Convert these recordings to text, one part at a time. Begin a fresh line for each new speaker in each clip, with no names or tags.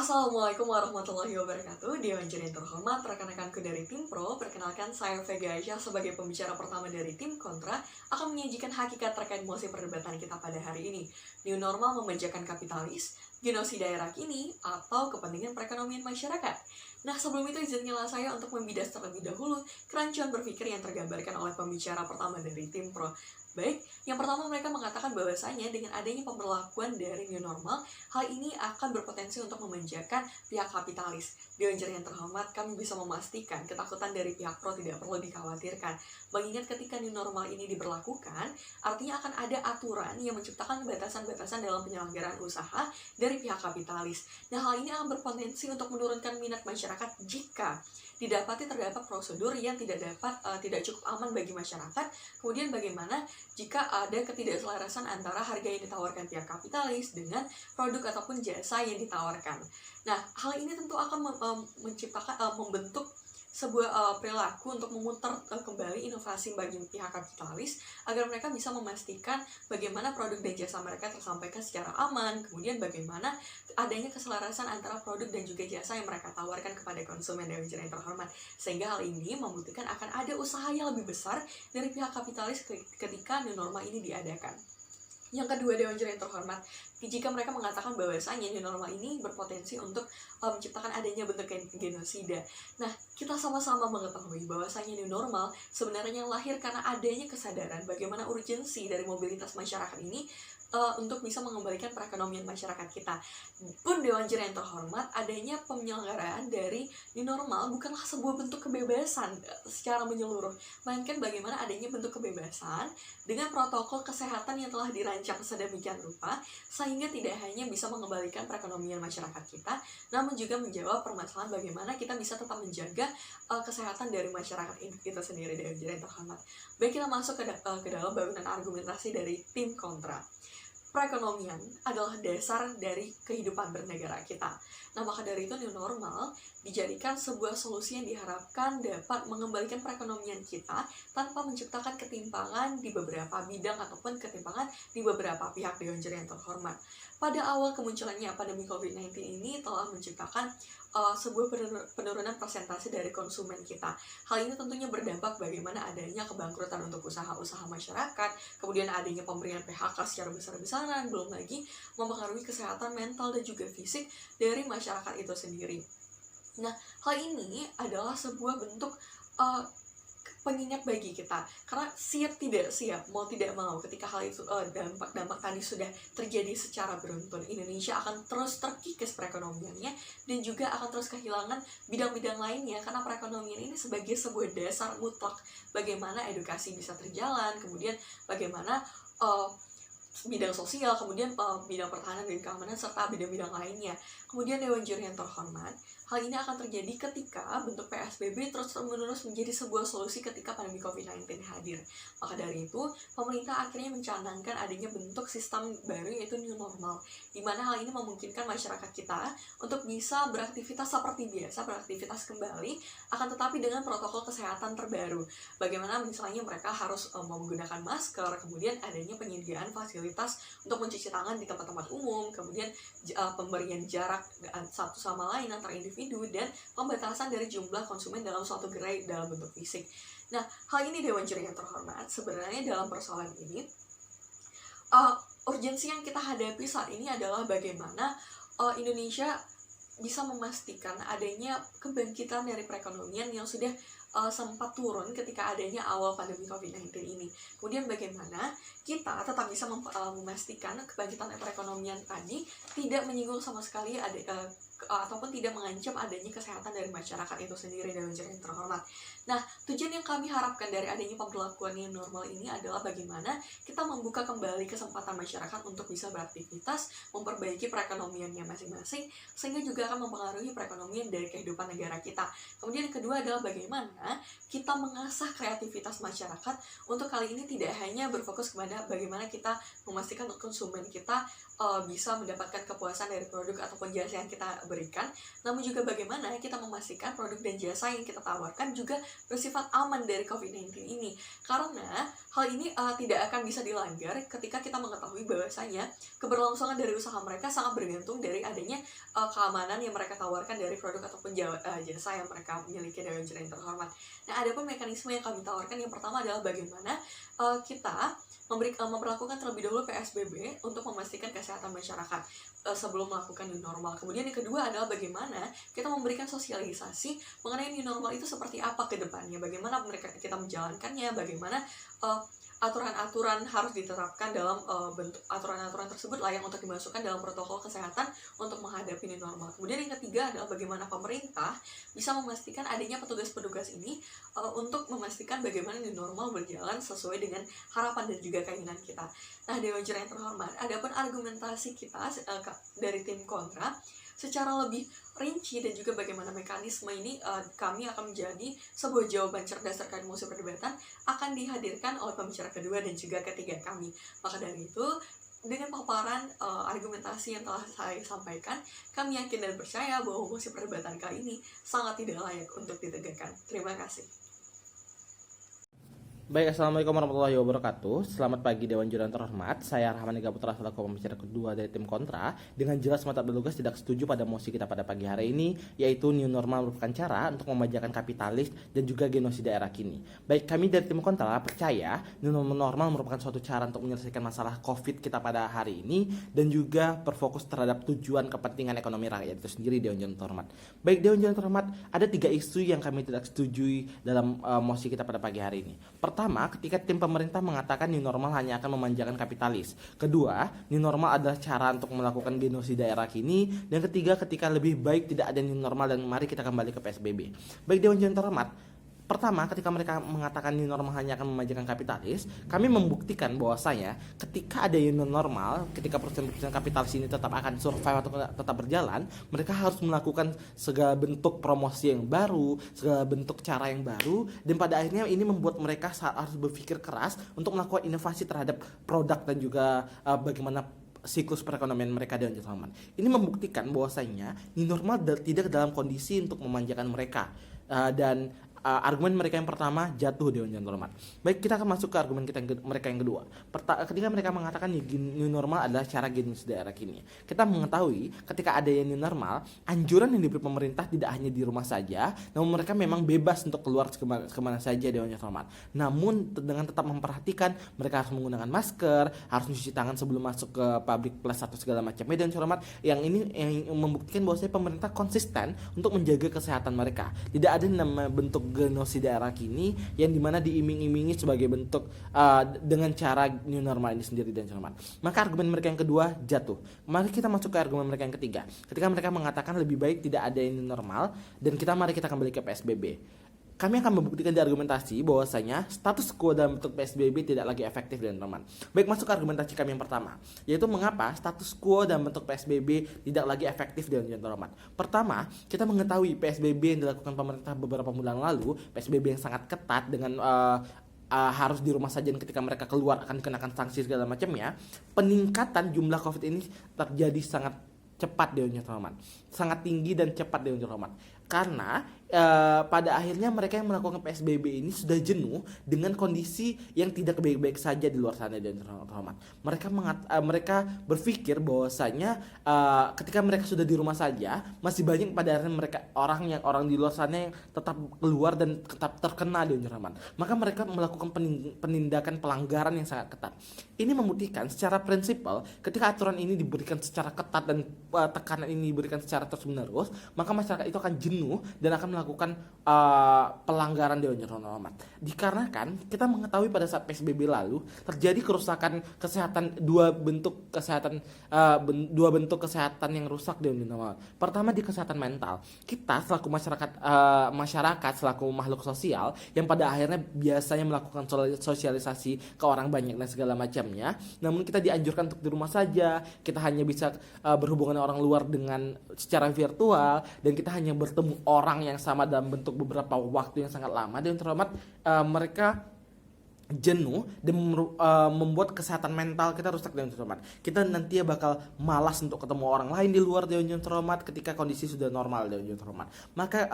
Assalamualaikum warahmatullahi wabarakatuh. Dewan Juri yang terhormat, rekan-rekanku dari tim Pro, perkenalkan saya Vega Aisyah sebagai pembicara pertama dari tim Kontra akan menyajikan hakikat terkait mosi perdebatan kita pada hari ini. New normal memanjakan kapitalis, genosida era kini, atau kepentingan perekonomian masyarakat. Nah, sebelum itu izinkanlah saya untuk membidas terlebih dahulu kerancuan berpikir yang tergambarkan oleh pembicara pertama dari tim Pro. Baik, yang pertama mereka mengatakan bahwasanya dengan adanya pemberlakuan dari new normal, hal ini akan berpotensi untuk memanjakan pihak kapitalis. Dewan Juri yang terhormat, kami bisa memastikan ketakutan dari pihak pro tidak perlu dikhawatirkan. Mengingat ketika new normal ini diberlakukan, artinya akan ada aturan yang menciptakan batasan-batasan dalam penyelenggaraan usaha dari pihak kapitalis. Nah, hal ini akan berpotensi untuk menurunkan minat masyarakat jika didapati terdapat prosedur yang tidak cukup aman bagi masyarakat. Kemudian bagaimana jika ada ketidakselarasan antara harga yang ditawarkan pihak kapitalis dengan produk ataupun jasa yang ditawarkan. Nah, hal ini tentu akan membentuk sebuah perilaku untuk memutar kembali inovasi bagi pihak kapitalis agar mereka bisa memastikan bagaimana produk dan jasa mereka tersampaikan secara aman, kemudian bagaimana adanya keselarasan antara produk dan juga jasa yang mereka tawarkan kepada konsumen Dewan Juri yang terhormat, sehingga hal ini membuktikan akan ada usaha yang lebih besar dari pihak kapitalis ketika new normal ini diadakan. Yang kedua, Dewan Juri yang terhormat, jika mereka mengatakan bahwasanya new normal ini berpotensi untuk menciptakan adanya bentuk genosida. Nah, kita sama-sama mengetahui bahwasanya new normal sebenarnya lahir karena adanya kesadaran bagaimana urgensi dari mobilitas masyarakat ini untuk bisa mengembalikan perekonomian masyarakat kita. Pun Dewan Juri yang terhormat, adanya penyelenggaraan dari new normal bukanlah sebuah bentuk kebebasan secara menyeluruh, melainkan bagaimana adanya bentuk kebebasan dengan protokol kesehatan yang telah dirancang sedemikian rupa sehingga tidak hanya bisa mengembalikan perekonomian masyarakat kita, namun juga menjawab permasalahan bagaimana kita bisa tetap menjaga kesehatan dari masyarakat itu sendiri. Dewan Juri yang terhormat. Baik, kita masuk ke dalam bangunan argumentasi dari tim kontra. Perekonomian adalah dasar dari kehidupan bernegara kita. Nah, maka dari itu new normal dijadikan sebuah solusi yang diharapkan dapat mengembalikan perekonomian kita tanpa menciptakan ketimpangan di beberapa bidang ataupun ketimpangan di beberapa pihak. Dewan Juri yang terhormat. Pada awal kemunculannya pandemi COVID-19 ini telah menciptakan sebuah penurunan persentase dari konsumen kita. Hal ini tentunya berdampak bagaimana adanya kebangkrutan untuk usaha-usaha masyarakat, kemudian adanya pemberian PHK secara besar-besaran, belum lagi mempengaruhi kesehatan mental dan juga fisik dari masyarakat itu sendiri. Nah, hal ini adalah sebuah bentuk pengingat bagi kita, karena siap tidak siap, mau tidak mau, ketika hal itu dampak-dampak tadi sudah terjadi secara beruntun, Indonesia akan terus terkikis perekonomiannya dan juga akan terus kehilangan bidang-bidang lainnya, karena perekonomian ini sebagai sebuah dasar mutlak bagaimana edukasi bisa terjalan, kemudian bagaimana bidang sosial, kemudian bidang pertahanan dan keamanan, serta bidang-bidang lainnya. Kemudian Dewan Juri yang terhormat, hal ini akan terjadi ketika bentuk PSBB terus-menerus menjadi sebuah solusi ketika pandemi COVID-19 hadir. Maka dari itu, pemerintah akhirnya mencanangkan adanya bentuk sistem baru yaitu new normal, di mana hal ini memungkinkan masyarakat kita untuk bisa beraktivitas seperti biasa, beraktivitas kembali, akan tetapi dengan protokol kesehatan terbaru. Bagaimana misalnya mereka harus menggunakan masker, kemudian adanya penyediaan fasilitas untuk mencuci tangan di tempat-tempat umum, kemudian pemberian jarak satu sama lain antar individu, dan pembatasan dari jumlah konsumen dalam suatu gerai dalam bentuk fisik. Nah, hal ini Dewan Juri yang terhormat, sebenarnya dalam persoalan ini urgensi yang kita hadapi saat ini adalah bagaimana Indonesia bisa memastikan adanya kebangkitan dari perekonomian yang sudah sempat turun ketika adanya awal pandemi COVID-19 ini. Kemudian bagaimana kita tetap bisa memastikan kebangkitan perekonomian tadi tidak menyinggung sama sekali ataupun tidak mengancam adanya kesehatan dari masyarakat itu sendiri. Dewan Juri yang terhormat. Nah, tujuan yang kami harapkan dari adanya pemberlakuan new normal ini adalah bagaimana kita membuka kembali kesempatan masyarakat untuk bisa beraktivitas, memperbaiki perekonomiannya masing-masing, sehingga juga akan mempengaruhi perekonomian dari kehidupan negara kita. Kemudian yang kedua adalah bagaimana kita mengasah kreativitas masyarakat untuk kali ini tidak hanya berfokus kepada bagaimana kita memastikan konsumen kita bisa mendapatkan kepuasan dari produk ataupun jasa yang kita berikan, namun juga bagaimana kita memastikan produk dan jasa yang kita tawarkan juga bersifat aman dari COVID-19 ini. Karena hal ini tidak akan bisa dilanggar ketika kita mengetahui bahwasanya keberlangsungan dari usaha mereka sangat bergantung dari adanya keamanan yang mereka tawarkan dari produk ataupun jasa yang mereka miliki Dewan Juri yang terhormat. Nah, ada pun mekanisme yang kami tawarkan. Yang pertama adalah bagaimana kita memperlakukan terlebih dahulu PSBB untuk memastikan kesehatan masyarakat sebelum melakukan new normal. Kemudian yang kedua adalah bagaimana kita memberikan sosialisasi mengenai new normal itu seperti apa ke depannya, bagaimana kita menjalankannya, bagaimana aturan-aturan harus diterapkan dalam bentuk aturan-aturan tersebut layak untuk dimasukkan dalam protokol kesehatan untuk menghadapi new normal. Kemudian yang ketiga adalah bagaimana pemerintah bisa memastikan adanya petugas-petugas ini untuk memastikan bagaimana new normal berjalan sesuai dengan harapan dan juga keinginan kita. Nah, Dewan Juri yang terhormat, adapun argumentasi kita dari tim kontra secara lebih rinci dan juga bagaimana mekanisme ini kami akan menjadi sebuah jawaban cerdas terkait musuh perdebatan akan dihadirkan oleh pembicara kedua dan juga ketiga kami. Maka dari itu, dengan paparan argumentasi yang telah saya sampaikan, kami yakin dan percaya bahwa musuh perdebatan kali ini sangat tidak layak untuk ditegakkan. Terima kasih.
Baik, Assalamualaikum warahmatullahi wabarakatuh. Selamat pagi Dewan Juri yang terhormat. Saya Rahman Ega Putra selaku pembicara kedua dari tim kontra. Dengan jelas mata berlugas tidak setuju pada mosi kita pada pagi hari ini, yaitu new normal merupakan cara untuk memajakan kapitalis dan juga genosida era kini. Baik, kami dari tim kontra percaya new normal merupakan suatu cara untuk menyelesaikan masalah COVID kita pada hari ini dan juga berfokus terhadap tujuan kepentingan ekonomi rakyat itu sendiri. Dewan Juri yang terhormat. Baik, Dewan Juri yang terhormat, ada 3 isu yang kami tidak setujui dalam mosi kita pada pagi hari ini. Pertama, ketika tim pemerintah mengatakan new normal hanya akan memanjakan kapitalis. Kedua, new normal adalah cara untuk melakukan genosida era kini. Dan ketiga, ketika lebih baik tidak ada new normal dan mari kita kembali ke PSBB. Baik, Dewan Juri yang terhormat, pertama, ketika mereka mengatakan new normal hanya akan memajukan kapitalis, kami membuktikan bahwasanya ketika ada new normal, ketika perusahaan-perusahaan kapitalis ini tetap akan survive atau tetap berjalan, mereka harus melakukan segala bentuk promosi yang baru, segala bentuk cara yang baru, dan pada akhirnya ini membuat mereka harus berpikir keras untuk melakukan inovasi terhadap produk dan juga bagaimana siklus perekonomian mereka dan jalan. Ini membuktikan bahwasanya new normal tidak dalam kondisi untuk memanjakan mereka dan argumen mereka yang pertama jatuh Dewan Juri yang terhormat. Baik, kita akan masuk ke argumen mereka yang kedua. Ketika mereka mengatakan new normal adalah cara genosida era kini, kita mengetahui ketika ada yang new normal, anjuran yang diberi pemerintah tidak hanya di rumah saja, namun mereka memang bebas untuk keluar kemana saja Dewan Juri yang terhormat. Namun dengan tetap memperhatikan mereka harus menggunakan masker, harus mencuci tangan sebelum masuk ke public place atau segala macam. Dewan Juri yang terhormat, yang ini yang membuktikan bahwa pemerintah konsisten untuk menjaga kesehatan mereka. Tidak ada nama bentuk genosida era kini yang dimana diiming-imingi sebagai bentuk dengan cara new normal ini sendiri dan cermat. Maka argumen mereka yang kedua jatuh. Mari kita masuk ke argumen mereka yang ketiga. Ketika mereka mengatakan lebih baik tidak ada new normal dan mari kita kembali ke PSBB. Kami akan membuktikan di argumentasi bahwasanya status quo dalam bentuk PSBB tidak lagi efektif dan teman. Baik, masuk ke argumentasi kami yang pertama, yaitu mengapa status quo dalam bentuk PSBB tidak lagi efektif dan teman. Pertama, kita mengetahui PSBB yang dilakukan pemerintah beberapa bulan lalu, PSBB yang sangat ketat dengan harus di rumah saja dan ketika mereka keluar akan dikenakan sanksi segala macamnya. Peningkatan jumlah COVID ini terjadi sangat cepat Dewan Juri Terhormat, sangat tinggi dan cepat Dewan Juri Terhormat. Karena pada akhirnya mereka yang melakukan PSBB ini sudah jenuh dengan kondisi yang tidak baik-baik saja di luar sana Dewan Juri Terhormat. Mereka berpikir bahwasanya ketika mereka sudah di rumah saja, masih banyak pada akhirnya orang di luar sana yang tetap keluar dan tetap terkena Dewan Juri Terhormat. Maka mereka melakukan penindakan pelanggaran yang sangat ketat. Ini membuktikan secara prinsipal ketika aturan ini diberikan secara ketat dan tekanan ini diberikan secara terus-menerus, maka masyarakat itu akan jenuh dan akan melakukan pelanggaran Dewan Juri Terhormat. Dikarenakan kita mengetahui pada saat PSBB lalu terjadi kerusakan kesehatan dua bentuk kesehatan yang rusak Dewan Juri Terhormat. Pertama di kesehatan mental. Kita selaku masyarakat selaku makhluk sosial yang pada akhirnya biasanya melakukan sosialisasi ke orang banyak dan segala macamnya. Namun kita dianjurkan untuk di rumah saja. Kita hanya bisa berhubungan dengan orang luar dengan secara virtual dan kita hanya bertemu orang yang bersama dalam bentuk beberapa waktu yang sangat lama, Dewan Terhormat, mereka jenuh dan membuat kesehatan mental kita rusak, Dewan Terhormat. Kita nantinya bakal malas untuk ketemu orang lain di luar, Dewan Terhormat, ketika kondisi sudah normal, Dewan Terhormat. Maka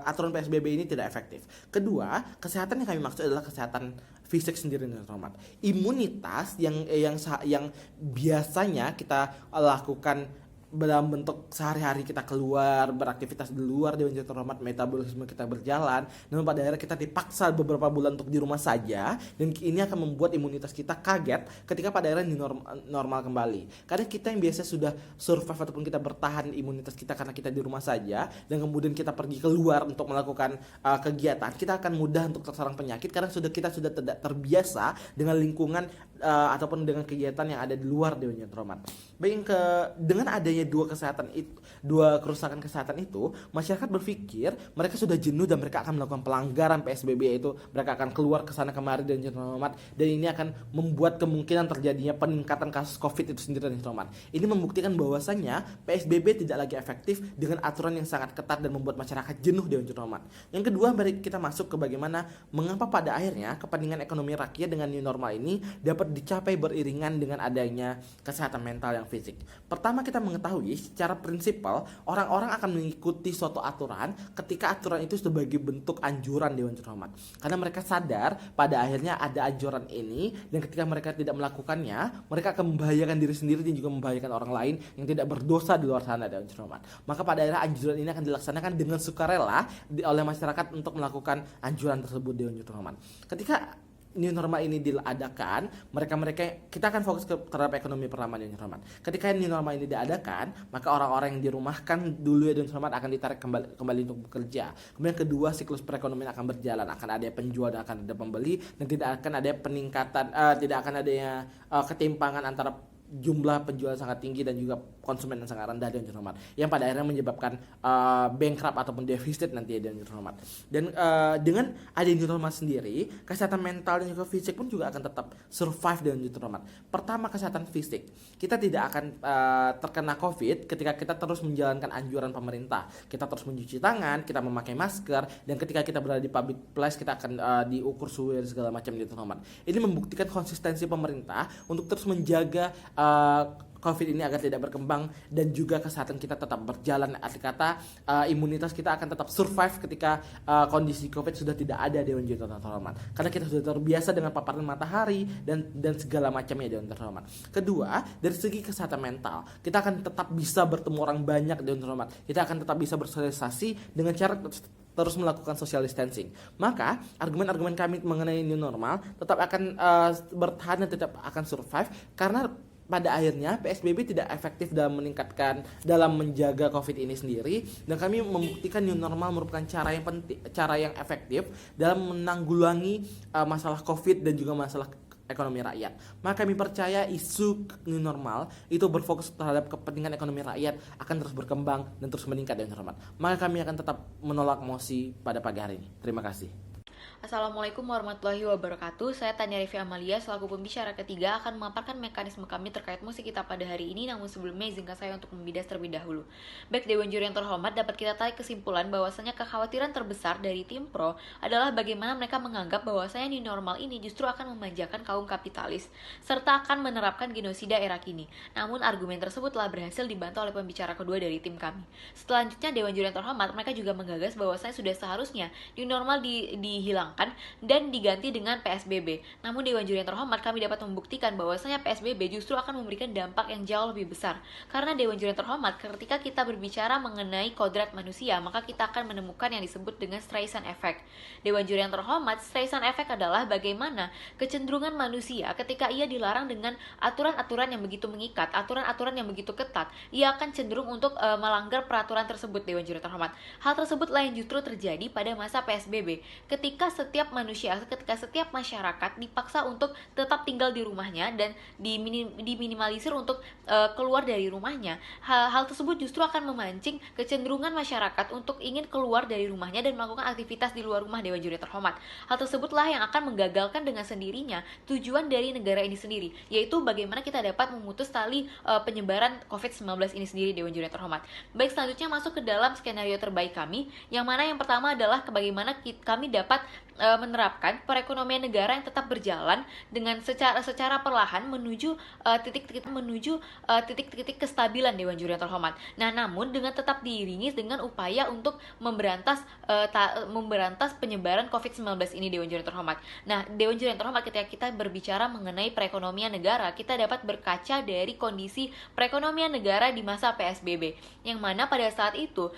aturan PSBB ini tidak efektif. Kedua, kesehatan yang kami maksud adalah kesehatan fisik sendiri, Dewan Terhormat. Imunitas yang biasanya kita lakukan dalam bentuk sehari-hari kita keluar beraktivitas di luar, Dewan Terhormat, metabolisme kita berjalan, namun pada akhirnya kita dipaksa beberapa bulan untuk di rumah saja, dan ini akan membuat imunitas kita kaget ketika pada akhirnya normal kembali. Karena kita yang biasa sudah survive ataupun kita bertahan imunitas kita karena kita di rumah saja, dan kemudian kita pergi keluar untuk melakukan kegiatan, kita akan mudah untuk terserang penyakit karena kita sudah tidak terbiasa dengan lingkungan ataupun dengan kegiatan yang ada di luar, Dewan Terhormat. Dengan adanya dua kerusakan kesehatan itu, masyarakat berpikir mereka sudah jenuh dan mereka akan melakukan pelanggaran PSBB, yaitu mereka akan keluar ke sana kemari, Dewan Terhormat, dan ini akan membuat kemungkinan terjadinya peningkatan kasus COVID itu sendiri, Dewan Terhormat. Ini membuktikan bahwasanya PSBB tidak lagi efektif dengan aturan yang sangat ketat dan membuat masyarakat jenuh, Dewan Terhormat. Yang kedua, mari kita masuk ke bagaimana mengapa pada akhirnya kepentingan ekonomi rakyat dengan new normal ini dapat dicapai beriringan dengan adanya kesehatan mental yang fisik. Pertama, kita mengetahui secara prinsipal orang-orang akan mengikuti suatu aturan ketika aturan itu sebagai bentuk anjuran, Dewan Terhormat. Karena mereka sadar pada akhirnya ada anjuran ini, dan ketika mereka tidak melakukannya, mereka akan membahayakan diri sendiri dan juga membahayakan orang lain yang tidak berdosa di luar sana, Dewan Terhormat. Maka pada akhirnya anjuran ini akan dilaksanakan dengan sukarela oleh masyarakat untuk melakukan anjuran tersebut, Dewan Terhormat. Ketika new normal ini diadakan, kita akan fokus terhadap ekonomi pertama, Dewan Terhormat. Ketika new normal ini diadakan, maka orang-orang yang dirumahkan dulu, Dewan Terhormat, akan ditarik kembali untuk bekerja. Kemudian kedua, siklus perekonomian akan berjalan, akan ada penjual dan akan ada pembeli, dan tidak akan ada peningkatan, tidak akan adanya ketimpangan antara jumlah penjual sangat tinggi dan juga konsumen yang sangat rendah, Dewan Terhormat, yang pada akhirnya menyebabkan bankrupt ataupun defisit nanti, Dewan Terhormat. Dan dengan adanya new normal sendiri, kesehatan mental dan juga fisik pun juga akan tetap survive, Dewan Terhormat. Pertama, kesehatan fisik, kita tidak akan terkena COVID ketika kita terus menjalankan anjuran pemerintah. Kita terus mencuci tangan, kita memakai masker, dan ketika kita berada di public place kita akan diukur suhu dan segala macam, Dewan Terhormat. Ini membuktikan konsistensi pemerintah untuk terus menjaga COVID ini agar tidak berkembang dan juga kesehatan kita tetap berjalan. Arti kata imunitas kita akan tetap survive ketika kondisi COVID sudah tidak ada, Dewan Terhormat. Karena kita sudah terbiasa dengan paparan matahari dan segala macamnya, Dewan Terhormat. Kedua, dari segi kesehatan mental, kita akan tetap bisa bertemu orang banyak, Dewan Terhormat. Kita akan tetap bisa bersosialisasi dengan cara terus melakukan social distancing. Maka argumen-argumen kami mengenai new normal tetap akan bertahan dan tetap akan survive, karena pada akhirnya PSBB tidak efektif dalam menjaga COVID ini sendiri, dan kami membuktikan new normal merupakan cara yang efektif dalam menanggulangi masalah COVID dan juga masalah ekonomi rakyat. Maka kami percaya isu new normal itu berfokus terhadap kepentingan ekonomi rakyat akan terus berkembang dan terus meningkat, Dewan Terhormat. Maka kami akan tetap menolak mosi pada pagi hari ini. Terima kasih.
Assalamualaikum warahmatullahi wabarakatuh. Saya Tania Rifi Amalia selaku pembicara ketiga akan memaparkan mekanisme kami terkait musik kita pada hari ini. Namun sebelumnya izinkan saya untuk membidas terlebih dahulu. Baik Dewan Juri yang terhormat, dapat kita tarik kesimpulan bahwasanya kekhawatiran terbesar dari tim pro adalah bagaimana mereka menganggap bahwasanya new normal ini justru akan memanjakan kaum kapitalis serta akan menerapkan genosida era kini. Namun argumen tersebut telah berhasil dibantah oleh pembicara kedua dari tim kami. Selanjutnya Dewan Juri yang terhormat, mereka juga menggagas bahwasanya sudah seharusnya new normal dihilangkan dan diganti dengan PSBB. Namun Dewan Juri yang terhormat, kami dapat membuktikan bahwasanya PSBB justru akan memberikan dampak yang jauh lebih besar. Karena Dewan Juri yang terhormat, ketika kita berbicara mengenai kodrat manusia, maka kita akan menemukan yang disebut dengan Streisand Effect. Dewan Juri yang terhormat, Streisand Effect adalah bagaimana kecenderungan manusia ketika ia dilarang dengan aturan-aturan yang begitu mengikat, aturan-aturan yang begitu ketat, ia akan cenderung untuk melanggar peraturan tersebut, Dewan Juri yang terhormat. Hal tersebutlah yang justru terjadi pada masa PSBB. Ketika setiap manusia, ketika setiap masyarakat dipaksa untuk tetap tinggal di rumahnya dan diminimalisir untuk keluar dari rumahnya, hal tersebut justru akan memancing kecenderungan masyarakat untuk ingin keluar dari rumahnya dan melakukan aktivitas di luar rumah, Dewan Juri yang terhormat. Hal tersebutlah yang akan menggagalkan dengan sendirinya tujuan dari negara ini sendiri, yaitu bagaimana kita dapat memutus tali penyebaran COVID-19 ini sendiri, Dewan Juri yang terhormat. Baik, selanjutnya masuk ke dalam skenario terbaik kami, yang mana yang pertama adalah bagaimana kami dapat menerapkan perekonomian negara yang tetap berjalan dengan secara perlahan menuju titik-titik kestabilan, Dewan Juri yang terhormat. Nah, namun dengan tetap diiringi dengan upaya untuk memberantas penyebaran COVID-19 ini, Dewan Juri yang terhormat. Nah, Dewan Juri yang terhormat, ketika kita berbicara mengenai perekonomian negara, kita dapat berkaca dari kondisi perekonomian negara di masa PSBB, yang mana pada saat itu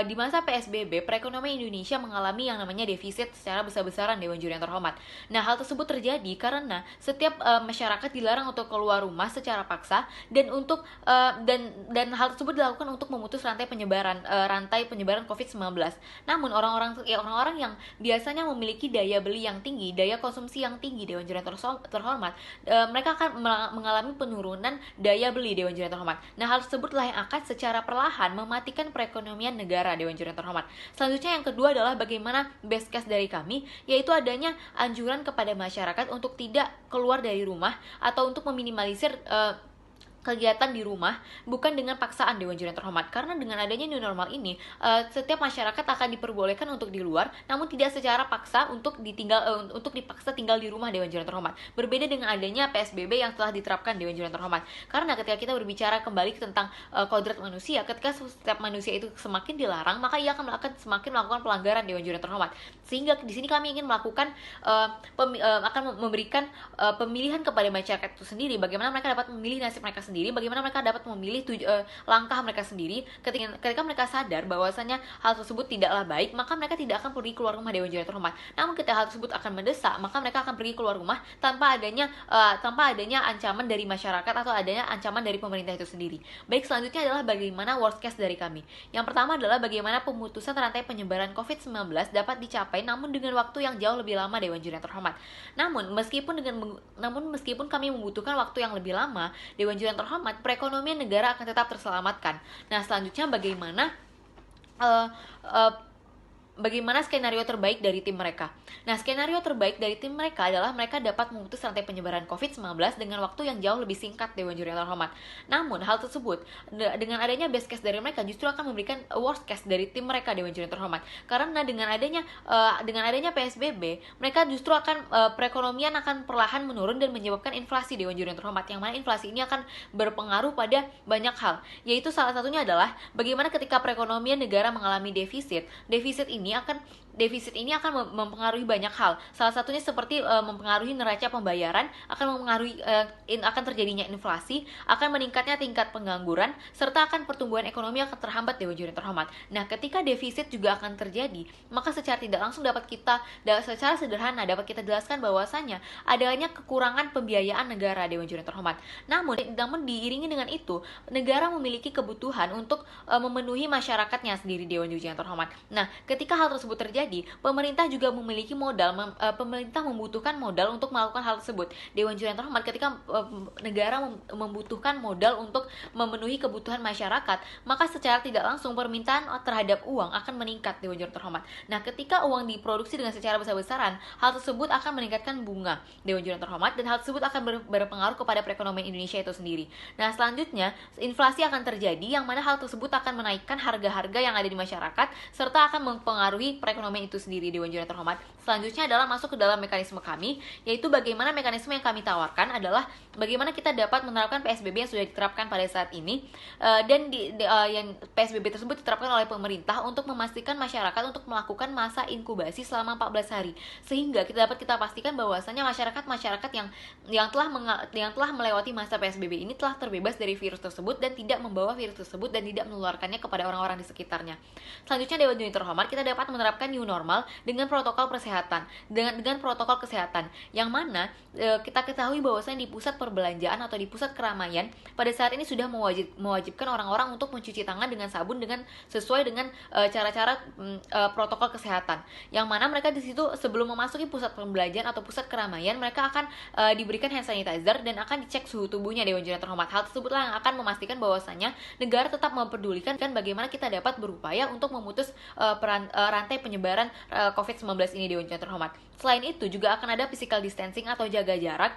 di masa PSBB perekonomian Indonesia mengalami yang namanya defisit secara besar-besaran, Dewan Juri yang terhormat. Nah, hal tersebut terjadi karena setiap masyarakat dilarang untuk keluar rumah secara paksa dan hal tersebut dilakukan untuk memutus rantai penyebaran COVID-19. Namun orang-orang yang biasanya memiliki daya beli yang tinggi, daya konsumsi yang tinggi, Dewan Juri yang terhormat, mereka akan mengalami penurunan daya beli, Dewan Juri yang terhormat. Nah, hal tersebutlah yang akan secara perlahan mematikan perekonomian negara, Dewan Juri yang terhormat. Selanjutnya yang kedua adalah bagaimana best case dari kami, yaitu adanya anjuran kepada masyarakat untuk tidak keluar dari rumah atau untuk meminimalisir kegiatan di rumah bukan dengan paksaan, Dewan Juri yang terhormat. Karena dengan adanya new normal ini, setiap masyarakat akan diperbolehkan untuk di luar, namun tidak secara paksa untuk dipaksa tinggal di rumah, Dewan Juri yang terhormat. Berbeda dengan adanya PSBB yang telah diterapkan, Dewan Juri yang terhormat. Karena ketika kita berbicara kembali tentang kodrat manusia, ketika setiap manusia itu semakin dilarang, maka ia akan semakin melakukan pelanggaran, Dewan Juri yang terhormat. Sehingga di sini kami ingin melakukan akan memberikan pemilihan kepada masyarakat itu sendiri, bagaimana mereka dapat memilih nasib mereka sendiri, bagaimana mereka dapat memilih langkah mereka sendiri. Ketika mereka sadar bahwasanya hal tersebut tidaklah baik, maka mereka tidak akan pergi keluar rumah, Dewan Juri yang terhormat. Namun ketika hal tersebut akan mendesak, maka mereka akan pergi keluar rumah tanpa adanya ancaman dari masyarakat atau adanya ancaman dari pemerintah itu sendiri. Baik, selanjutnya adalah bagaimana worst case dari kami. Yang pertama adalah bagaimana pemutusan rantai penyebaran COVID-19 dapat dicapai namun dengan waktu yang jauh lebih lama, Dewan Juri yang terhormat. Namun meskipun kami membutuhkan waktu yang lebih lama, Dewan Juri yang terhormat, perekonomian negara akan tetap terselamatkan. Nah, selanjutnya bagaimana skenario terbaik dari tim mereka. Nah, skenario terbaik dari tim mereka adalah mereka dapat memutus rantai penyebaran COVID-19 dengan waktu yang jauh lebih singkat, Dewan Juri yang terhormat. Namun, hal tersebut dengan adanya best case dari mereka justru akan memberikan worst case dari tim mereka, Dewan Juri yang terhormat. Karena dengan adanya PSBB, mereka justru akan perekonomian akan perlahan menurun dan menyebabkan inflasi, Dewan Juri yang terhormat. Yang mana inflasi ini akan berpengaruh pada banyak hal, yaitu salah satunya adalah bagaimana ketika perekonomian negara mengalami defisit ini akan mempengaruhi banyak hal. Salah satunya seperti mempengaruhi neraca pembayaran, akan terjadinya inflasi, akan meningkatnya tingkat pengangguran, serta akan pertumbuhan ekonomi akan terhambat, Dewan Juri yang terhormat. Nah, ketika defisit juga akan terjadi, maka secara tidak langsung secara sederhana dapat kita jelaskan bahwasanya adanya kekurangan pembiayaan negara, Dewan Juri yang terhormat. Namun diiringi dengan itu, negara memiliki kebutuhan untuk memenuhi masyarakatnya sendiri, Dewan Juri yang terhormat. Nah, ketika hal tersebut terjadi, pemerintah juga memiliki pemerintah membutuhkan modal untuk melakukan hal tersebut, Dewan Juri yang terhormat. Ketika negara membutuhkan modal untuk memenuhi kebutuhan masyarakat, maka secara tidak langsung permintaan terhadap uang akan meningkat, Dewan Juri yang terhormat. Nah, ketika uang diproduksi dengan secara besar-besaran, hal tersebut akan meningkatkan bunga, Dewan Juri yang terhormat, dan hal tersebut akan berpengaruh kepada perekonomian Indonesia itu sendiri. Nah, selanjutnya inflasi akan terjadi, yang mana hal tersebut akan menaikkan harga-harga yang ada di masyarakat serta akan mempengaruhi perekonomian itu sendiri, Dewan Juri yang terhormat. Selanjutnya adalah masuk ke dalam mekanisme kami, yaitu bagaimana mekanisme yang kami tawarkan adalah bagaimana kita dapat menerapkan PSBB yang sudah diterapkan pada saat ini, dan yang PSBB tersebut diterapkan oleh pemerintah untuk memastikan masyarakat untuk melakukan masa inkubasi selama 14 hari, sehingga kita pastikan bahwasanya masyarakat yang telah melewati masa PSBB ini telah terbebas dari virus tersebut dan tidak membawa virus tersebut dan tidak menularkannya kepada orang-orang di sekitarnya. Selanjutnya, Dewan Juri yang terhormat, kita dapat menerapkan new normal dengan protokol kesehatan, dengan protokol kesehatan, yang mana kita ketahui bahwasanya di pusat perbelanjaan atau di pusat keramaian pada saat ini sudah mewajibkan orang-orang untuk mencuci tangan dengan sabun dengan sesuai dengan cara-cara protokol kesehatan, yang mana mereka di situ sebelum memasuki pusat perbelanjaan atau pusat keramaian mereka akan diberikan hand sanitizer dan akan dicek suhu tubuhnya, Dewan Juri yang terhormat. Hal tersebutlah yang akan memastikan bahwasanya negara tetap memperdulikan bagaimana kita dapat berupaya untuk memutus rantai penyebaran COVID-19 ini, Dewan Juri yang terhormat. Selain itu juga akan ada physical distancing atau jaga jarak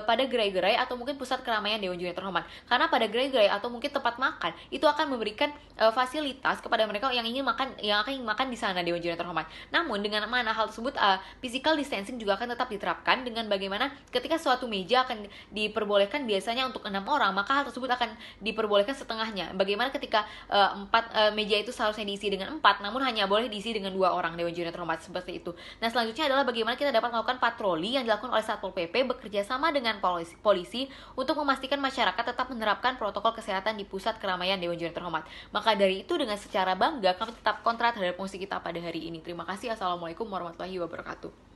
pada gerai-gerai atau mungkin pusat keramaian, Dewan Juri yang terhormat. Karena pada gerai-gerai atau mungkin tempat makan itu akan memberikan fasilitas kepada mereka yang akan makan di sana, Dewan Juri yang terhormat. Namun dengan mana hal tersebut physical distancing juga akan tetap diterapkan dengan bagaimana ketika suatu meja akan diperbolehkan biasanya untuk 6 orang, maka hal tersebut akan diperbolehkan setengahnya. Bagaimana ketika meja itu seharusnya diisi dengan 4, namun hanya boleh diisi dengan 2 orang, Dewan Juri yang terhormat, seperti itu. Nah, selanjutnya adalah bagaimana kita dapat melakukan patroli yang dilakukan oleh Satpol PP bekerja sama dengan polisi untuk memastikan masyarakat tetap menerapkan protokol kesehatan di pusat keramaian, Dewan Juri yang terhormat. Maka dari itu dengan secara bangga kami tetap kontra terhadap musik kita pada hari ini. Terima kasih. Assalamualaikum warahmatullahi wabarakatuh.